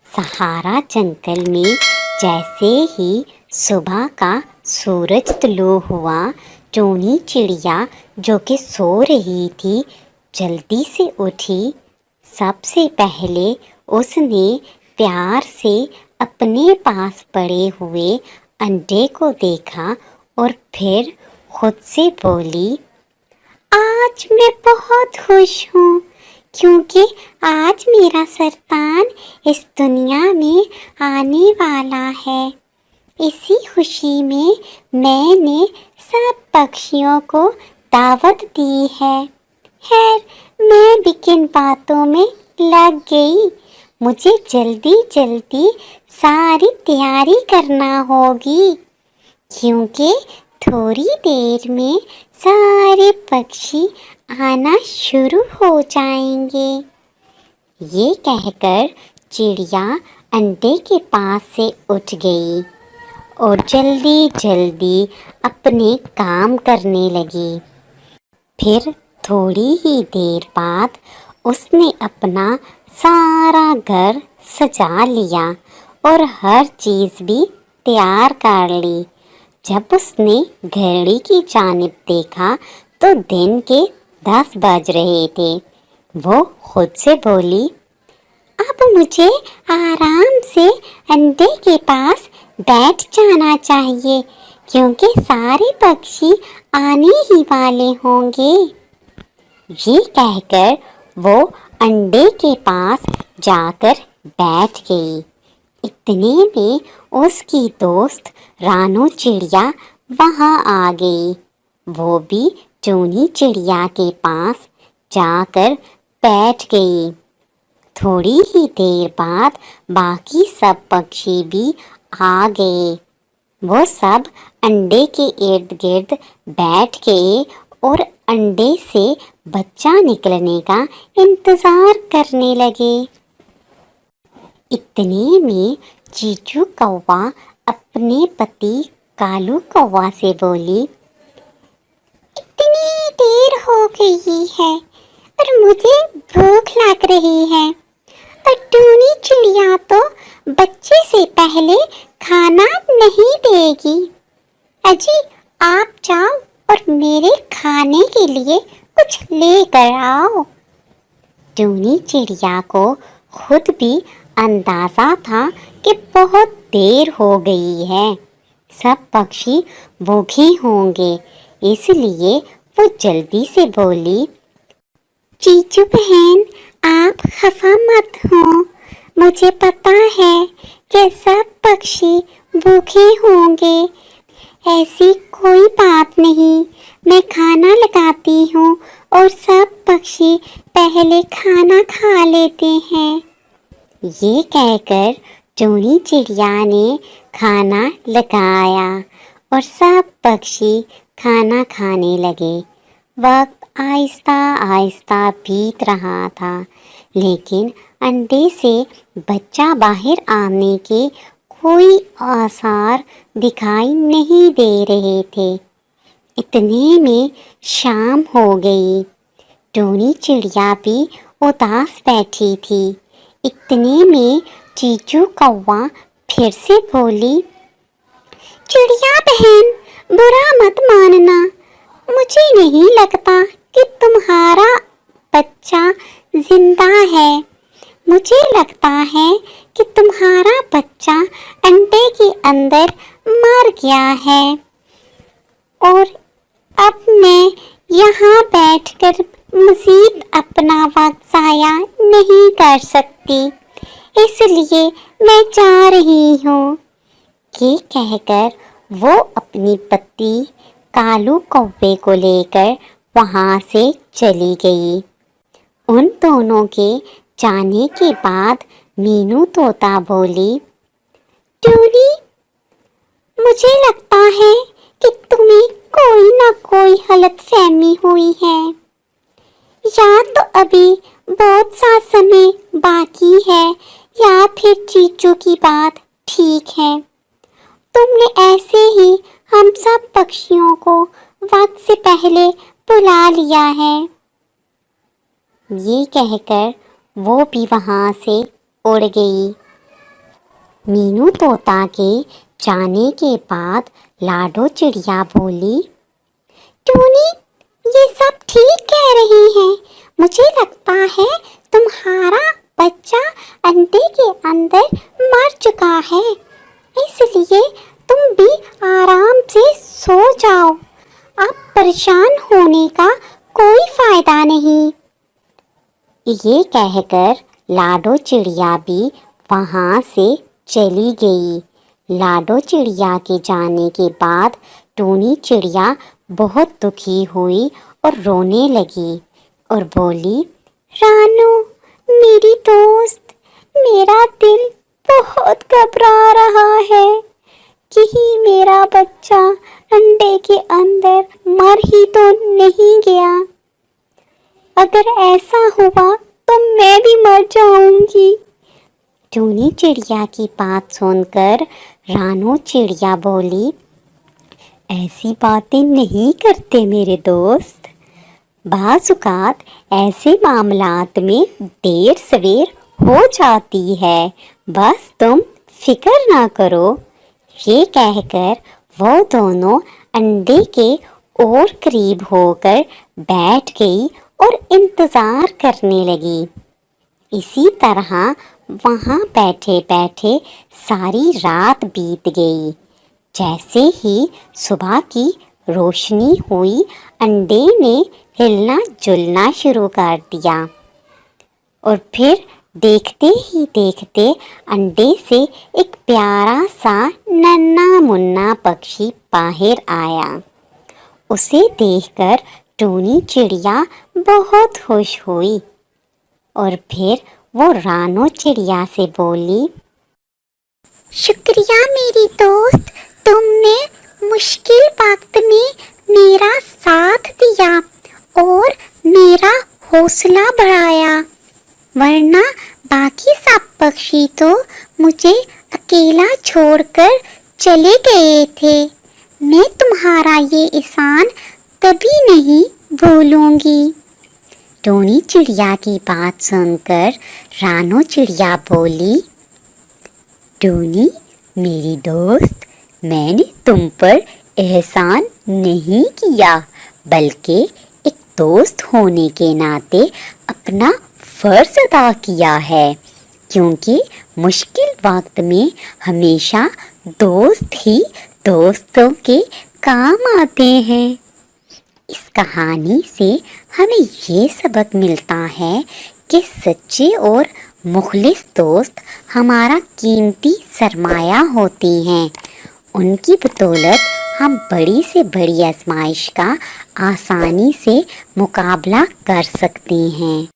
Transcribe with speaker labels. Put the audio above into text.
Speaker 1: सहारा जंगल में जैसे ही सुबह का सूरज तुलू हुआ, टूनी चिड़िया जो कि सो रही थी जल्दी से उठी। सबसे पहले उसने प्यार से अपने पास पड़े हुए अंडे को देखा और फिर खुद से बोली, आज मैं बहुत खुश हूँ क्योंकि आज मेरा सरतान इस दुनिया में आने वाला है। इसी खुशी में मैंने सब पक्षियों को दावत दी है। खैर, मैं भी किन बातों में लग गई। मुझे जल्दी जल्दी सारी तैयारी करना होगी क्योंकि थोड़ी देर में सारे पक्षी आना शुरू हो जाएंगे। ये कहकर चिड़िया अंडे के पास से उठ गई और जल्दी जल्दी अपने काम करने लगी। फिर थोड़ी ही देर बाद उसने अपना सारा घर सजा लिया और हर चीज़ भी तैयार कर ली। जब उसने घड़ी की जानिब देखा तो दिन के 10 बज रहे थे। वो खुद से बोली, अब मुझे आराम से अंडे के पास बैठ जाना चाहिए क्योंकि सारे पक्षी आने ही वाले होंगे। ये कहकर वो अंडे के पास जाकर बैठ गई। इतने में उसकी दोस्त रानू चिड़िया वहाँ आ गई। वो भी टूनी चिड़िया के पास जाकर बैठ गई। थोड़ी ही देर बाद बाकी सब पक्षी भी आ गए। वो सब अंडे के इर्द गिर्द बैठ गए और अंडे से बच्चा निकलने का इंतज़ार करने लगे। इतने में चीचू कौवा अपने पति कालू कौवा से बोली, इतनी देर हो गई है और मुझे भूख लग रही है और टूनी चिड़िया तो बच्चे से पहले खाना नहीं देगी। अजी, आप जाओ और मेरे खाने के लिए कुछ लेकर आओ। टूनी चिड़िया को खुद भी अंदाज़ा था कि बहुत देर हो गई है। सब पक्षी भूखे होंगे, इसलिए वो जल्दी से बोली, चीचू बहन, आप खफा मत हो। मुझे पता है कि सब पक्षी भूखे होंगे। ऐसी कोई बात नहीं, मैं खाना लगाती हूँ और सब पक्षी पहले खाना खा लेते हैं। ये कहकर टूनी चिड़िया ने खाना लगाया और सब पक्षी खाना खाने लगे। वक्त आहिस्ता आहिस्ता बीत रहा था, लेकिन अंडे से बच्चा बाहर आने के कोई आसार दिखाई नहीं दे रहे थे। इतने में शाम हो गई। टूनी चिड़िया भी उदास बैठी थी। इतने में चीचू कौवा फिर से बोली, चिड़िया बहन, बुरा मत मानना। मुझे नहीं लगता कि तुम्हारा बच्चा जिंदा है। मुझे लगता है कि तुम्हारा बच्चा अंडे के अंदर मर गया है और अब मैं यहाँ बैठकर मज़ीद अपना वक्त ज़ाया नहीं कर सकती, इसलिए मैं जा रही हूँ। ये कहकर वो अपनी पत्नी कालू कौवे को लेकर वहाँ से चली गई। उन दोनों के जाने के बाद मीनू तोता बोली, टूनी, मुझे लगता है कि तुम्हें कोई ना कोई गलतफहमी हुई है। या तो अभी बहुत सा समय बाकी है या फिर चीचू की बात ठीक है। तुमने ऐसे ही हम सब पक्षियों को वक्त से पहले بلا لیا ہے۔ یہ کہہ کر وہ بھی وہاں سے اڑ گئی۔ مینو طوطا کے جانے کے بعد لاڈو چڑیا بولی، ٹونی یہ سب ٹھیک کہہ رہی ہیں، مجھے لگتا ہے تمہارا بچہ انڈے کے اندر مر چکا ہے، اس لیے تم بھی آرام سے سو جاؤ، اب پریشان ہونے کا کوئی فائدہ نہیں۔ یہ کہہ کر لاڈو چڑیا بھی وہاں سے چلی گئی۔ لاڈو چڑیا کے جانے کے بعد ٹونی چڑیا بہت دکھی ہوئی اور رونے لگی اور بولی، رانو میری دوست، میرا دل بہت گھبرا رہا ہے، کہیں میرا بچہ انڈے کے اندر مر ہی تو نہیں گیا، اگر ایسا ہوا تو میں بھی مر جاؤں گی۔ ٹونی چڑیا کی بات سن کر رانو چڑیا بولی، ایسی باتیں نہیں کرتے میرے دوست، بعض اوقات ایسے معاملات میں دیر سویر ہو جاتی ہے، بس تم فکر نہ کرو۔ یہ کہہ کر وہ دونوں انڈے کے اور قریب ہو کر بیٹھ گئی اور انتظار کرنے لگی۔ اسی طرح وہاں بیٹھے بیٹھے ساری رات بیت گئی۔ جیسے ہی صبح کی روشنی ہوئی، انڈے نے ہلنا جلنا شروع کر دیا اور پھر دیکھتے ہی دیکھتے انڈے سے ایک پیارا سا ننھا منا پکشی باہر آیا۔ اسے دیکھ کر ٹونی چڑیا بہت خوش ہوئی اور پھر وہ رانو چڑیا سے بولی، شکریہ میری دوست، تم نے مشکل وقت میں میرا ساتھ دیا اور میرا حوصلہ بڑھایا، ورنہ باقی سب پکشی تو مجھے اکیلا چھوڑ کر چلے گئے تھے۔ میں تمہارا یہ احسان کبھی نہیں بھولوں گی۔ ٹونی چڑیا کی بات سن کر رانو چڑیا بولی، ٹونی میری دوست، میں نے تم پر احسان نہیں کیا، بلکہ ایک دوست ہونے کے ناطے اپنا فرض ادا کیا ہے، کیونکہ مشکل وقت میں ہمیشہ دوست ہی دوستوں کے کام آتے ہیں۔ اس کہانی سے ہمیں یہ سبق ملتا ہے کہ سچے اور مخلص دوست ہمارا قیمتی سرمایہ ہوتے ہیں، ان کی بدولت ہم بڑی سے بڑی آزمائش کا آسانی سے مقابلہ کر سکتے ہیں۔